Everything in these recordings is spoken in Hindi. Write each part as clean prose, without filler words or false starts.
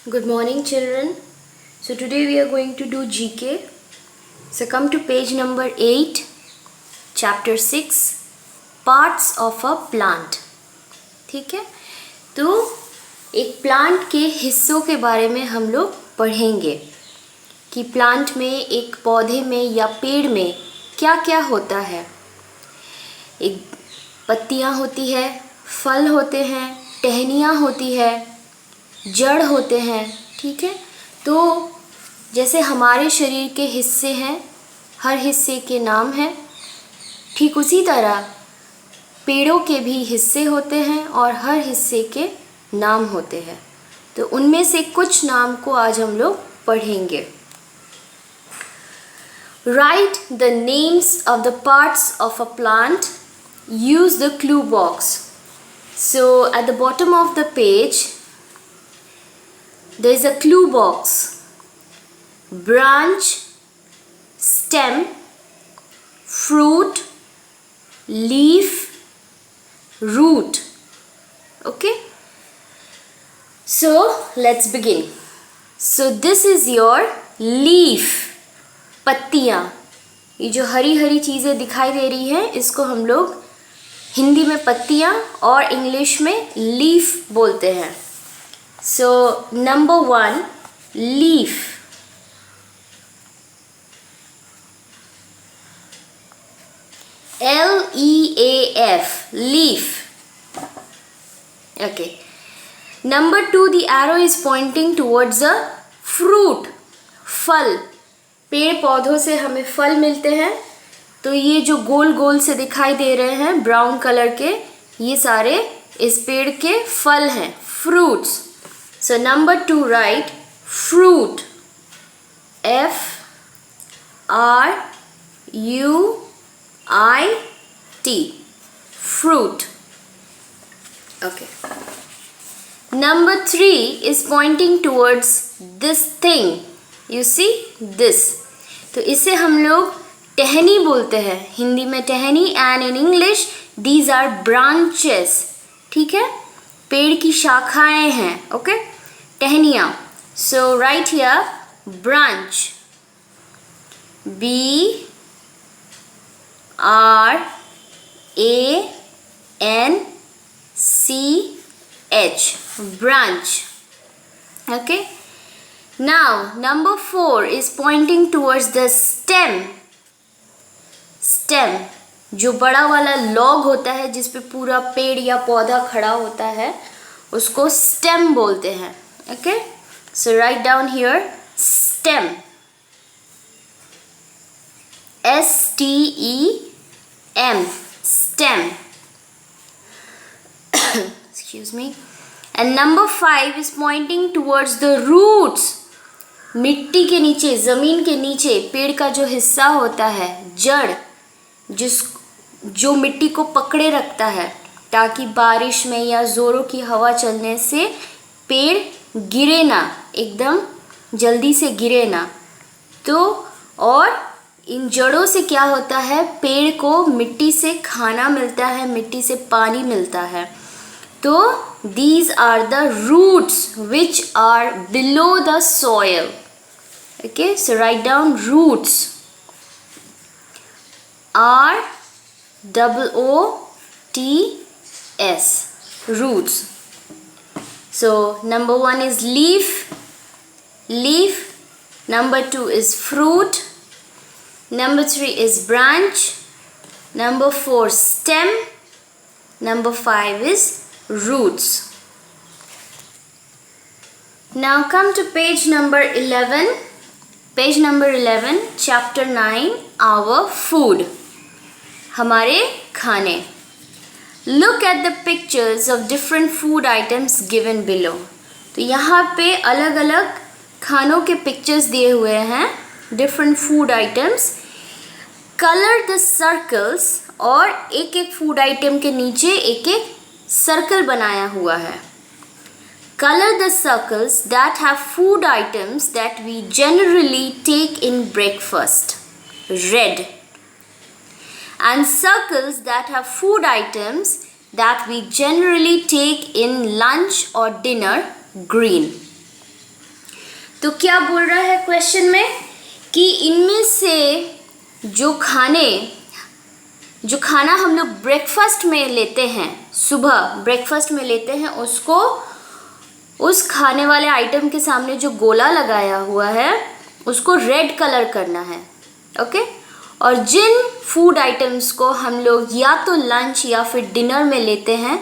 Good morning, children. So today we are going to do GK. So come to page number 8, chapter 6, parts of a plant. ठीक है, तो एक प्लांट के हिस्सों के बारे में हम लोग पढ़ेंगे कि प्लांट में, एक पौधे में या पेड़ में क्या क्या होता है। एक पत्तियां होती है, फल होते हैं, टहनियाँ होती है, जड़ होते हैं। ठीक है, तो जैसे हमारे शरीर के हिस्से हैं, हर हिस्से के नाम हैं, ठीक उसी तरह पेड़ों के भी हिस्से होते हैं और हर हिस्से के नाम होते हैं। तो उनमें से कुछ नाम को आज हम लोग पढ़ेंगे। Write the names of the parts of a plant. Use the clue box. So at the bottom of the page there is a clue box. Branch, stem, fruit, leaf, root. Okay, so let's begin. So this is your leaf. पत्तियाँ, ये जो हरी हरी चीज़ें दिखाई दे रही हैं इसको हम लोग हिंदी में पत्तियाँ और इंग्लिश में लीफ बोलते हैं। So number 1, leaf. L-E-A-F, leaf. Okay. Number 2, the arrow is pointing towards a fruit. फल, पेड़ पौधों से हमें फल मिलते हैं, तो ये जो गोल गोल से दिखाई दे रहे हैं ब्राउन कलर के, ये सारे इस पेड़ के फल हैं, fruits. So number 2, write fruit. F-R-U-I-T. Fruit. Okay. Number 3 is pointing towards this thing. You see this. तो इसे हम लोग टहनी बोलते हैं, हिंदी में टहनी, and in English these are branches. ठीक है, पेड़ की शाखाएं हैं। ओके, टहनियाँ। So write here branch. B-R-A-N-C-H. branch. Okay. Now number 4 is pointing towards the stem. Stem, जो बड़ा वाला लॉग होता है जिस पे पूरा पेड़ या पौधा खड़ा होता है उसको स्टेम बोलते हैं। Okay, so write down here stem. S-T-E-M, stem. Excuse me. And number 5 is pointing towards the roots. मिट्टी के नीचे, ज़मीन के नीचे पेड़ का जो हिस्सा होता है, जड़, जो मिट्टी को पकड़े रखता है ताकि बारिश में या ज़ोरों की हवा चलने से पेड़ गिरे ना, एकदम जल्दी से गिरे ना। तो और इन जड़ों से क्या होता है, पेड़ को मिट्टी से खाना मिलता है, मिट्टी से पानी मिलता है। तो these are the roots which are below the soil. Okay, so write down roots. R-O-O-T-S, roots. So number 1 is leaf. Number 2 is fruit. Number 3 is branch. Number 4 stem. Number 5 is roots. Now come to page number 11. Page number 11, chapter 9, our food. हमारे खाने. Look at the pictures of different food items given below. तो यहाँ पे अलग अलग खानों के पिक्चर्स दिए हुए हैं, different food items. Color the circles, और एक एक फूड आइटम के नीचे एक एक सर्कल बनाया हुआ है। Color the circles that have food items that we generally take in breakfast, red. And circles that have food items that we generally take in lunch or dinner, green. तो क्या बोल रहा है क्वेश्चन में कि इनमें से जो खाना हम लोग ब्रेकफास्ट में लेते हैं, सुबह ब्रेकफास्ट में लेते हैं, उसको उस खाने वाले आइटम के सामने जो गोला लगाया हुआ है उसको रेड कलर करना है। ओके, और जिन फूड आइटम्स को हम लोग या तो लंच या फिर डिनर में लेते हैं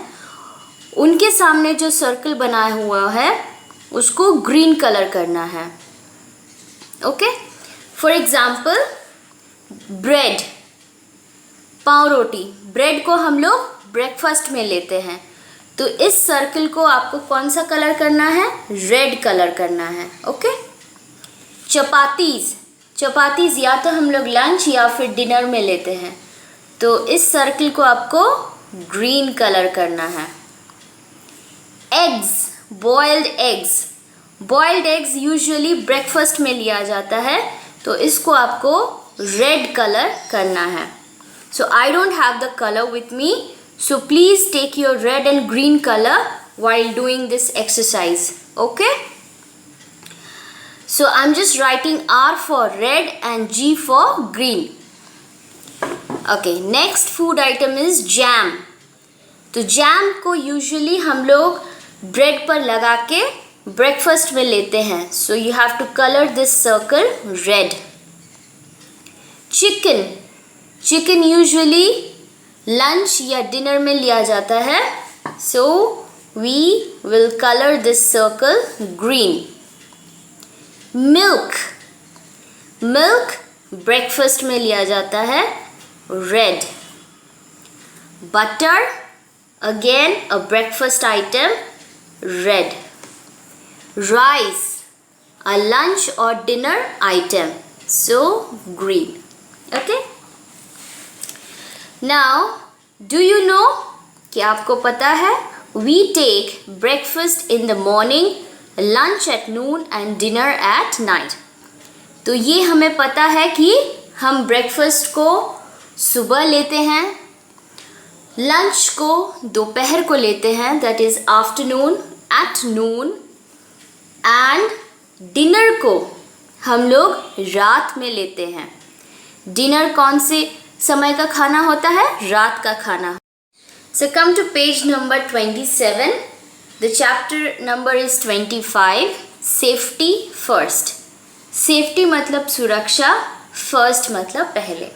उनके सामने जो सर्कल बनाया हुआ है उसको ग्रीन कलर करना है। Okay, for example bread, pav roti, bread को हम लोग ब्रेकफास्ट में लेते हैं, तो इस सर्कल को आपको कौन सा कलर करना है? रेड कलर करना है। ओके, चपातीज या तो हम लोग लंच या फिर डिनर में लेते हैं, तो इस सर्कल को आपको ग्रीन कलर करना है। Eggs, boiled eggs usually breakfast में लिया जाता है, तो इसको आपको रेड कलर करना है। So I don't have the colour with me, so please take your red and green color while doing this exercise. Okay, so I'm just writing R for red and G for green. Okay, next food item is jam. तो जैम को यूजुअली हम लोग ब्रेड पर लगा के ब्रेकफास्ट में लेते हैं, so you have to color this circle red. Chicken usually lunch या डिनर में लिया जाता है, so we will color this circle green. Milk breakfast में लिया जाता है, red. Butter, again a breakfast item, red. Rice, a lunch or dinner item, so green. Okay, now do you know, क्या आपको पता है, we take breakfast in the morning, lunch at noon and dinner at night. तो ये हमें पता है कि हम ब्रेकफास्ट को सुबह लेते हैं, लंच को दोपहर को लेते हैं, that is afternoon, at noon, and dinner को हम लोग रात में लेते हैं। डिनर कौन से समय का खाना होता है? रात का खाना। So come to page number 27. The chapter number is 25. Safety first. Safety मतलब सुरक्षा, first मतलब पहले।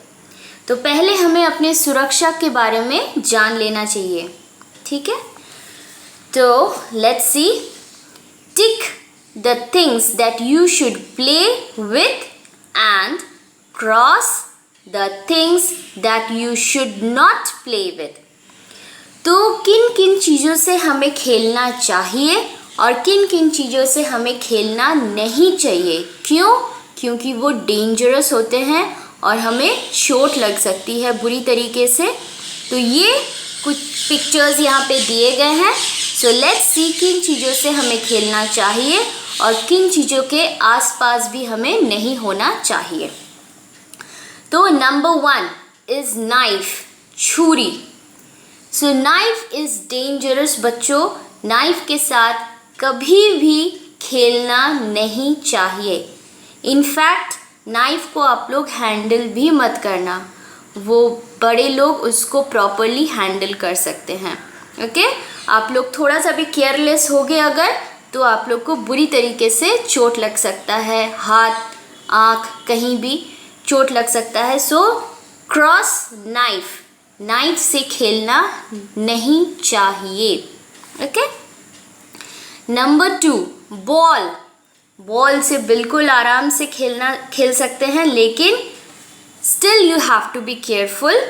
तो पहले हमें अपने सुरक्षा के बारे में जान लेना चाहिए, ठीक है? तो let's see. Tick the things that you should play with and cross the things that you should not play with. तो किन किन चीज़ों से हमें खेलना चाहिए और किन किन चीज़ों से हमें खेलना नहीं चाहिए। क्यों? क्योंकि वो डेंजरस होते हैं और हमें चोट लग सकती है बुरी तरीके से। तो ये कुछ पिक्चर्स यहाँ पे दिए गए हैं। सो लेट्स सी किन चीज़ों से हमें खेलना चाहिए और किन चीज़ों के आसपास भी हमें नहीं होना चाहिए। तो नंबर 1 इज़ नाइफ, छुरी। सो नाइफ इज़ डेंजरस बच्चों, नाइफ के साथ कभी भी खेलना नहीं चाहिए। इनफैक्ट नाइफ को आप लोग हैंडल भी मत करना, वो बड़े लोग उसको प्रॉपरली हैंडल कर सकते हैं। ओके, आप लोग थोड़ा सा भी केयरलेस हो गए अगर, तो आप लोग को बुरी तरीके से चोट लग सकता है, हाथ, आँख, कहीं भी चोट लग सकता है। सो क्रॉस नाइफ, नाइफ से खेलना नहीं चाहिए। Okay, number 2 ball. बॉल से बिल्कुल आराम से खेल सकते हैं, लेकिन still you have to be careful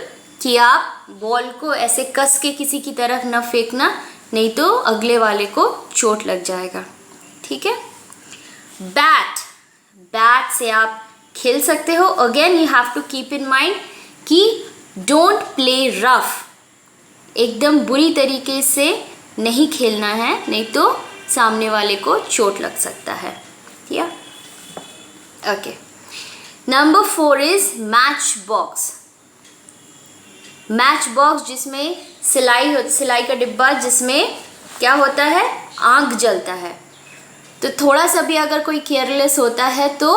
कि आप बॉल को ऐसे कस के किसी की तरफ न फेंकना, नहीं तो अगले वाले को चोट लग जाएगा, ठीक है। बैट से आप खेल सकते हो। Again you have to keep in mind कि डोंट प्ले रफ, एकदम बुरी तरीके से नहीं खेलना है, नहीं तो सामने वाले को चोट लग सकता है। या okay, number 4 is match box. Match box जिसमें सिलाई का डिब्बा, जिसमें क्या होता है, आग जलता है। तो थोड़ा सा भी अगर कोई केयरलेस होता है तो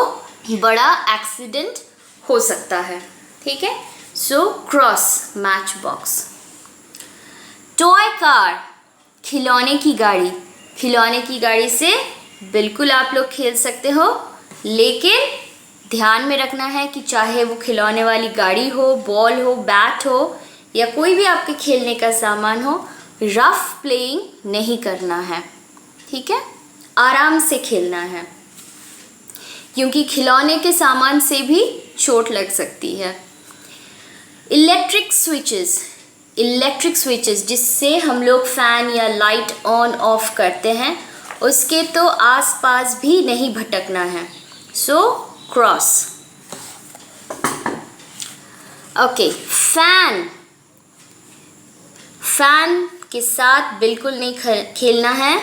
बड़ा एक्सीडेंट हो सकता है, ठीक है। So cross match box. Toy car, खिलौने की गाड़ी। खिलौने की गाड़ी से बिल्कुल आप लोग खेल सकते हो, लेकिन ध्यान में रखना है कि चाहे वो खिलौने वाली गाड़ी हो, बॉल हो, बैट हो या कोई भी आपके खेलने का सामान हो, रफ प्लेइंग नहीं करना है, ठीक है। आराम से खेलना है, क्योंकि खिलौने के सामान से भी चोट लग सकती है। इलेक्ट्रिक स्विचेस, इलेक्ट्रिक स्विचेस जिससे हम लोग फैन या लाइट ऑन ऑफ करते हैं, उसके तो आसपास भी नहीं भटकना है। So cross. Okay, fan, fan के साथ बिल्कुल नहीं खेलना है।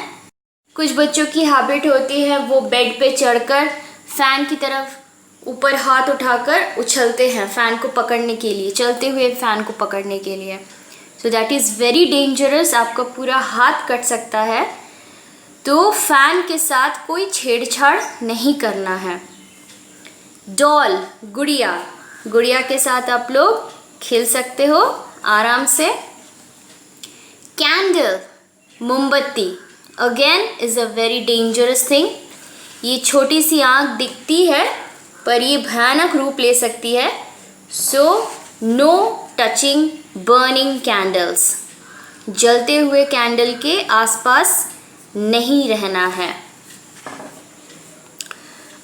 कुछ बच्चों की हैबिट होती है वो बेड पे चढ़कर फैन की तरफ ऊपर हाथ उठाकर उछलते हैं फैन को पकड़ने के लिए, चलते हुए फैन को पकड़ने के लिए। So that is very dangerous, आपका पूरा हाथ कट सकता है। तो फैन के साथ कोई छेड़छाड़ नहीं करना है। डॉल, गुड़िया, गुड़िया के साथ आप लोग खेल सकते हो आराम से। कैंडल, मोमबत्ती, again is a very dangerous thing. ये छोटी सी आँख दिखती है पर ये भयानक रूप ले सकती है। So no touching burning candles, जलते हुए कैंडल के आसपास नहीं रहना है।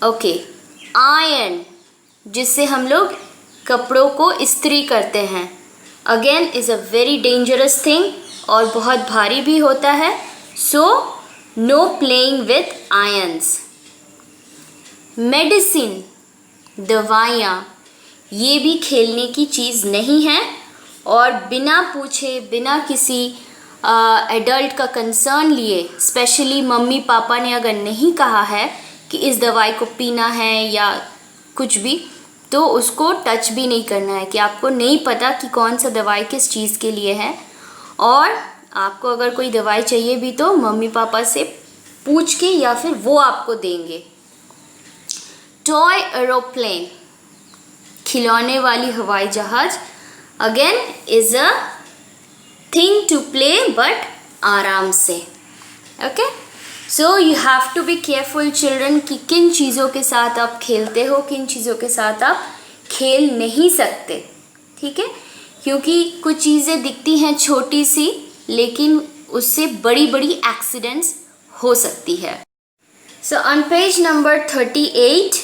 ओके, आयरन, जिससे हम लोग कपड़ों को इस्त्री करते हैं, again is a very dangerous thing और बहुत भारी भी होता है। So know playing with irons. Medicine, दवाइयाँ, ये भी खेलने की चीज़ नहीं है और बिना पूछे, बिना किसी एडल्ट का कंसर्न लिए, स्पेशली मम्मी पापा ने अगर नहीं कहा है कि इस दवाई को पीना है या कुछ भी, तो उसको टच भी नहीं करना है। कि आपको नहीं पता कि कौन सा दवाई किस चीज़ के लिए है, और आपको अगर कोई दवाई चाहिए भी तो मम्मी पापा से पूछ के या फिर वो आपको देंगे। टॉय एरोप्लेन, खिलौने वाली हवाई जहाज, again is a thing to play but आराम से। Okay, so you have to be careful children कि किन चीज़ों के साथ आप खेलते हो, किन चीज़ों के साथ आप खेल नहीं सकते, ठीक है। क्योंकि कुछ चीज़ें दिखती हैं छोटी सी, लेकिन उससे बड़ी बड़ी एक्सीडेंट्स हो सकती है। So on page number 38,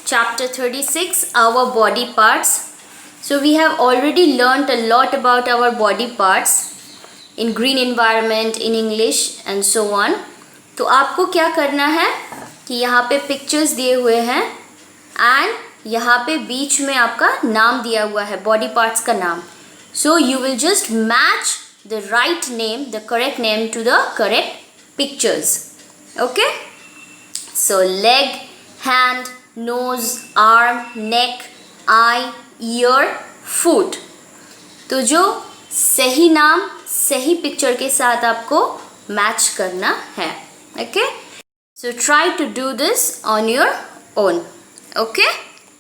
chapter 36, our body parts. So we have already learnt a lot about our body parts in green environment, in English and so on. तो आपको क्या करना है कि यहाँ पे पिक्चर्स दिए हुए हैं एंड यहाँ पे बीच में आपका नाम दिया हुआ है, बॉडी पार्ट्स का नाम. So you will just match the right name, the correct name to the correct pictures. Okay, so leg, hand, nose, arm, neck, eye, ear, foot. तो जो सही नाम सही पिक्चर के साथ आपको मैच करना है. Okay, so try to do this on your own. Okay.